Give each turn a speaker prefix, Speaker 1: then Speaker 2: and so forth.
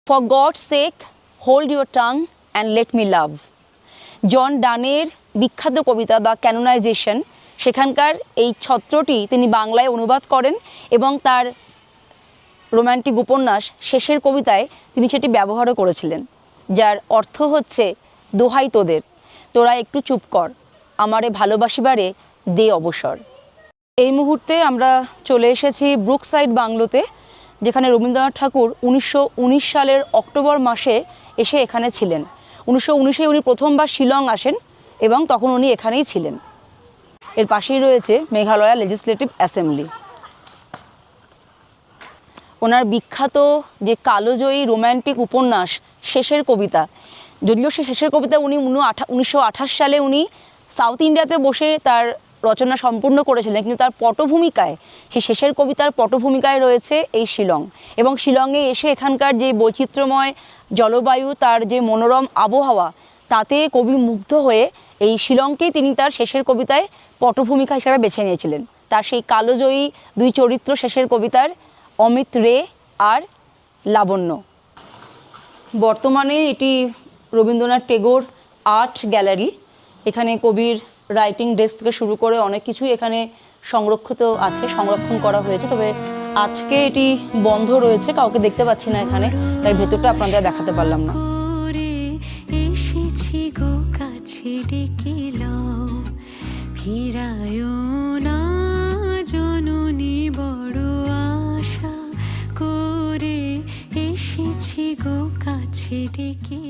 Speaker 1: For God's sake hold your tongue and let me love. John ডানের বিখ্যাত কবিতা বা ক্যানোনাইজেশন, সেখানকার এই ছত্রটি তিনি বাংলায় অনুবাদ করেন এবং তার রোম্যান্টিক উপন্যাস শেষের কবিতায় তিনি সেটি ব্যবহারও করেছিলেন, যার অর্থ হচ্ছে দোহাই তোদের, তোরা একটু চুপ কর, আমারে ভালোবাসিবারে দে অবসর। এই মুহূর্তে আমরা চলে এসেছি ব্রুকসাইড বাংলোতে, যেখানে রবীন্দ্রনাথ ঠাকুর 1919 সালের অক্টোবর মাসে এসে এখানে ছিলেন। 1919-এ উনি প্রথমবার শিলং আসেন এবং তখন উনি এখানেই ছিলেন। এর পাশেই রয়েছে মেঘালয়া লেজিসলেটিভ অ্যাসেম্বলি। ওনার বিখ্যাত যে কালোজয়ী রোম্যান্টিক উপন্যাস শেষের কবিতা, যদিও সে শেষের কবিতা উনি 1928 সালে উনি সাউথ ইন্ডিয়াতে বসে তার রচনা সম্পূর্ণ করেছিলেন, কিন্তু তার পটভূমিকায়, সেই শেষের কবিতার পটভূমিকায় রয়েছে এই শিলং। এবং শিলংয়ে এসে এখানকার যে বৈচিত্র্যময় জলবায়ু, তার যে মনোরম আবহাওয়া, তাতে কবি মুগ্ধ হয়ে এই শিলংকেই তিনি তার শেষের কবিতায় পটভূমিকা হিসাবে বেছে নিয়েছিলেন। তার সেই কালোজয়ী দুই চরিত্র শেষের কবিতার, অমিত রে আর লাবণ্য। বর্তমানে এটি রবীন্দ্রনাথ টেগোর আর্ট গ্যালারি। এখানে কবির রাইটিং ডেস্ক থেকে শুরু করে অনেক কিছুই এখানে সংরক্ষণ করা হয়েছে। তবে আজকে এটি বন্ধ রয়েছে, কাউকে দেখতে পাচ্ছি না এখানে, তাই ভেতরটা আপনাদের দেখাতে পারলাম না।
Speaker 2: কাছে ডেকে